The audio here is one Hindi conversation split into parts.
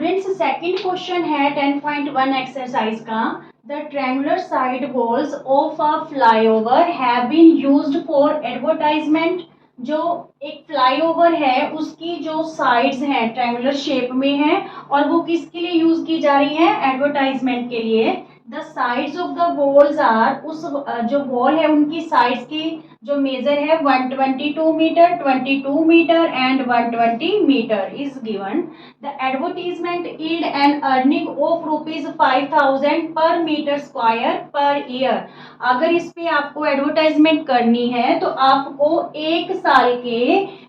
स्टूडेंट्स सेकंड क्वेश्चन है 10.1 एक्सरसाइज का। The triangular side walls of a flyover have been used for advertisement. जो एक फ्लाईओवर है उसकी जो साइड्स हैं ट्रायंगुलर शेप में है और वो किसके लिए यूज की जा रही है? एडवर्टाइजमेंट के लिए। The sides of the walls are, उस जो वॉल है उनकी साइड्स की जो मेजर है 122 metre, 22 metre and 120 metre is given. The advertisement yield an earning of ₹5,000 per meter square per year। अगर इस पे आपको एडवर्टाइजमेंट करनी है तो आपको एक साल के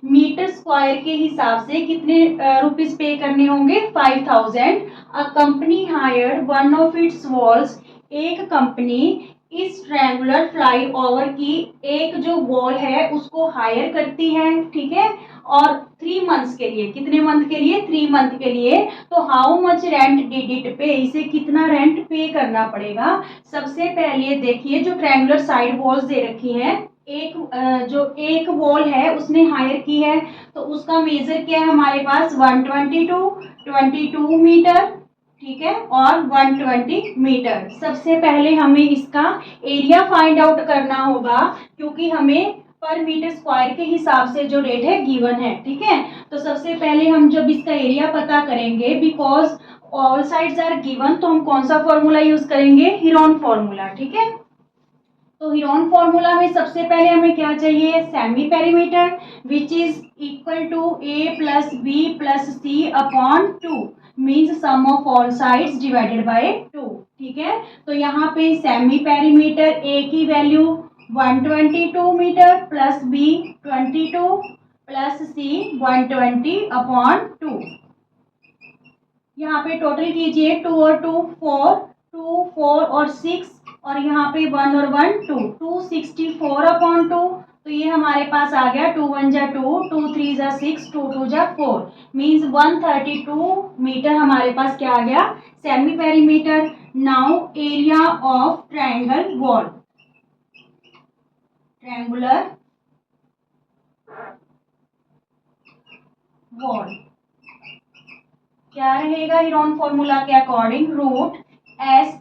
मीटर स्क्वायर के हिसाब से कितने रुपीस पे करने होंगे? 5,000। A company hired one of its walls, एक कंपनी इस ट्रायंगुलर फ्लाईओवर की एक जो वॉल है उसको हायर करती है, ठीक है, और 3 मंथ्स के लिए। कितने मंथ के लिए? 3 मंथ के लिए। तो how much rent did it पे, इसे कितना रेंट पे करना पड़ेगा? सबसे पहले देखिए जो ट्रायंगुलर साइड वॉल्स दे रखी हैं, जो एक वॉल है उसने हायर की है तो उसका मेजर क्या है हमारे पास? 122 मीटर, ठीक है, और 120 मीटर। सबसे पहले हमें इसका एरिया फाइंड आउट करना होगा क्योंकि हमें पर मीटर स्क्वायर के हिसाब से जो रेट है गिवन है, ठीक है। तो सबसे पहले हम जब इसका एरिया पता करेंगे, because all sides are given, तो हम कौन सा फॉर्मूला यूज करेंगे? हीरोन फॉर्मूला, ठीक है। तो हीरोन फॉर्मूला में सबसे पहले हमें क्या चाहिए? Semi perimeter which is equal to a plus B plus C upon 2 means sum of all sides divided by 2, ठीक है। तो यहाँ पे सेमी पेरीमीटर a की value 122 metre plus B 22 plus C 120 upon 2। यहाँ पे टोटल कीजिए 2 और 2 4, 2 4 और 6 और यहाँ पे 1 और 1 2, 264 अपॉन 2। तो ये हमारे पास आ गया 2 1 जा 2, 2 3 जा 6, 2 2 जा 4 मीन्स 132 मीटर हमारे पास क्या आ गया? Semi perimeter. Now area of triangle wall, triangular wall क्या रहेगा? हीरोन फॉर्मूला के according root S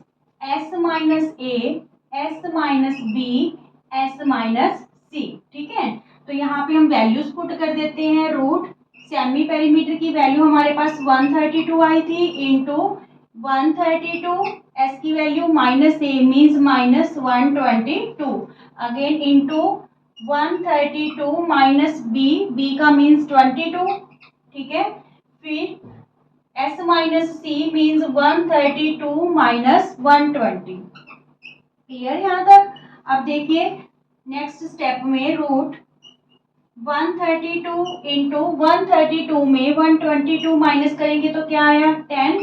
minus A S minus B S minus C, ठीक है। तो यहाँ पे हम वैल्यूज पुट कर देते हैं। रूट सेमी पेरीमीटर की वैल्यू हमारे पास 132 आई थी इंटू 132, एस की value minus A means minus 122, again into 132 minus B का मीन्स 22, ठीक है। फिर S minus C means 132 minus 120। Clear यहाँ तक? अब देखिए नेक्स्ट स्टेप में रूट 132 इंटू 132 में 122 माइनस करेंगे तो क्या आया? 10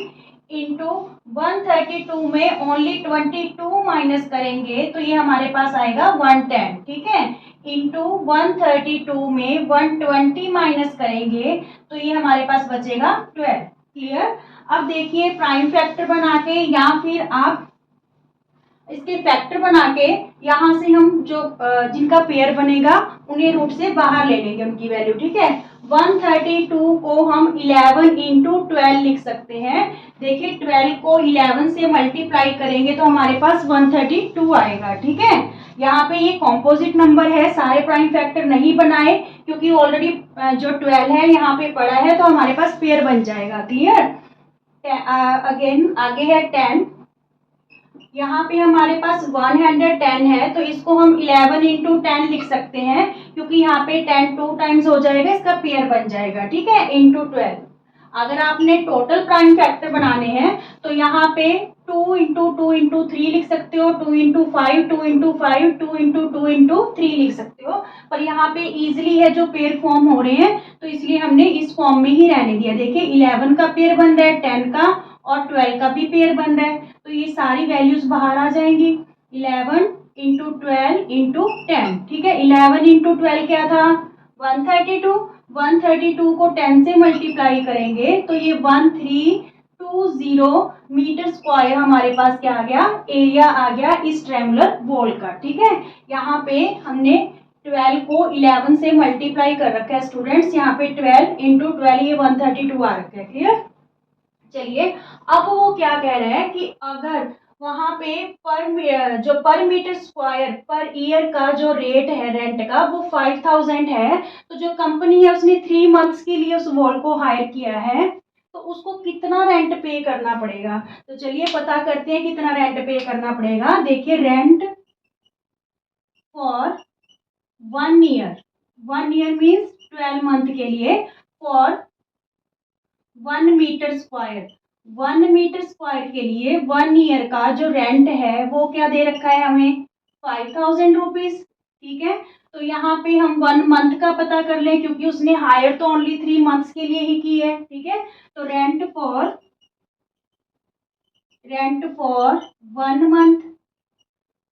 इंटू 132 में ओनली 22 माइनस करेंगे तो ये हमारे पास आएगा 110, ठीक है। इंटू 132 में 120 माइनस करेंगे तो ये हमारे पास बचेगा 12। क्लियर? अब देखिए प्राइम फैक्टर बना के या फिर आप इसके फैक्टर बना के यहाँ से हम जो जिनका पेयर बनेगा उन्हें रूट से बाहर ले लेंगे उनकी वैल्यू, ठीक है। 132 को हम 11 इंटू 12 लिख सकते हैं। देखिए 12 को 11 से मल्टीप्लाई करेंगे तो हमारे पास 132 आएगा, ठीक है। यहाँ पे ये कॉम्पोजिट नंबर है, सारे प्राइम फैक्टर नहीं बनाए क्योंकि ऑलरेडी जो 12 है यहाँ पे पड़ा है तो हमारे पास पेयर बन जाएगा। क्लियर? अगेन आगे है 10, यहाँ पे हमारे पास 110 है तो इसको हम 11 इंटू 10 लिख सकते हैं क्योंकि यहाँ पे 10 2 टाइम्स हो जाएगा, इसका पेयर बन जाएगा, ठीक है, इंटू 12। अगर आपने टोटल प्राइम फैक्टर बनाने हैं तो यहाँ पे 2 इंटू 2 इंटू 3 लिख सकते हो, 2 इंटू 5, 2 इंटू 5, 2 इंटू 2 इंटू 3 लिख सकते हो। पर यहाँ पे इजिली है जो पेयर फॉर्म हो रहे हैं तो इसलिए हमने इस फॉर्म में ही रहने दिया। देखिए 11 का पेयर बन रहा है, 10 का और 12 का भी पेयर बन रहा है तो ये सारी वैल्यूज बाहर आ जाएंगी। 11 इंटू 12 इंटू 10, ठीक है। 11 इंटू 12 क्या था? 132। 132 को 10 से मल्टीप्लाई करेंगे तो ये 1320 मीटर स्क्वायर हमारे पास क्या आ गया? एरिया आ गया इस ट्रायंगुलर वॉल का, ठीक है। यहाँ पे हमने 12 को 11 से मल्टीप्लाई कर रखा है स्टूडेंट्स, यहाँ पे 12 इंटू 12 ये 132 आ रखा है। क्लियर? चलिए, अब वो क्या कह रहे हैं कि अगर वहां पे पर मीटर स्क्वायर पर ईयर का जो रेट है रेंट का वो 5000 है, तो जो कंपनी है उसने 3 मंथ्स के लिए उस वॉल को हायर किया है, तो उसको कितना रेंट पे करना पड़ेगा। तो चलिए पता करते हैं कितना रेंट पे करना पड़ेगा। देखिए, rent for 1 year, 1 year means 12 month के लिए, for 1 metre square, 1 metre square के लिए 1 ईयर का जो रेंट है वो क्या दे रखा है हमें, 5000 रुपीज। ठीक है, तो यहाँ पे हम 1 मंथ का पता कर लें, क्योंकि उसने हायर तो ओनली 3 मंथ्स के लिए ही की है। ठीक है, तो rent for 1 month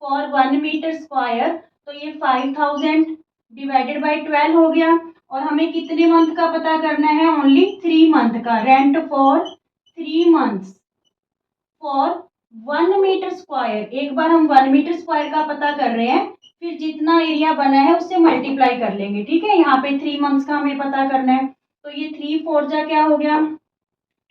for 1 metre square, तो ये 5000 डिवाइडेड बाई 12 हो गया। और हमें कितने मंथ का पता करना है, ओनली 3 मंथ का। Rent for 3 months for 1 metre square, एक बार हम 1 मीटर स्क्वायर का पता कर रहे हैं, फिर जितना एरिया बना है उससे मल्टीप्लाई कर लेंगे। ठीक है, यहाँ पे 3 मंथ्स का हमें पता करना है, तो ये 3 4 जा क्या हो गया,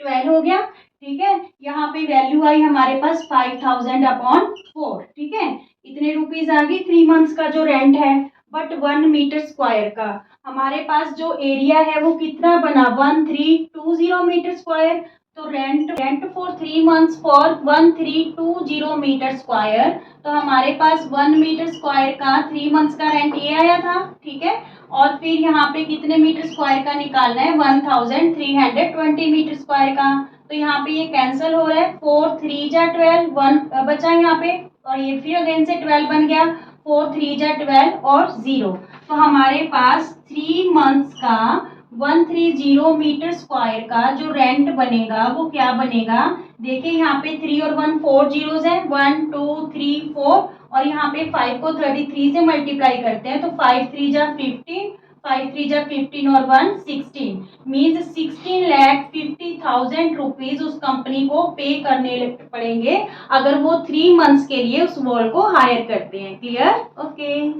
12 हो गया। ठीक है, यहाँ पे वैल्यू आई हमारे पास 5000/4। ठीक है, इतने रुपीज आ गई 3 मंथ्स का जो रेंट है। बट 1 मीटर स्क्वायर का हमारे पास जो एरिया है वो कितना बना, 1320 मीटर स्क्वायर। तो rent for 3 months for 1320 metre square, तो हमारे पास 1 मीटर स्क्वायर का 3 मंथ्स का रेंट ये आया था। ठीक है, और फिर यहाँ पे कितने मीटर स्क्वायर का निकालना है, 1320 मीटर स्क्वायर का। तो यहाँ पे ये कैंसिल हो रहा है, 4 3 जा 12, 1 बचा यहाँ पे, और ये फिर अगेन से 12 बन गया, 4 3 जा 12 और 0। तो हमारे पास 3 मंथ्स का 130 मीटर स्क्वायर का जो रेंट बनेगा वो क्या बनेगा। देखिए, यहाँ पे 3 और 1 4 जीरोज है, 1 2 3 4, और यहाँ पे 5 को 33 से मल्टीप्लाई करते हैं, तो 5 3 जा 15, 5 3 जा 15 और 1 16, मीन्स 16,50,000 रुपीज उस कंपनी को पे करने पड़ेंगे अगर वो 3 मंथ्स के लिए उस वॉल को हायर करते हैं। क्लियर? ओके।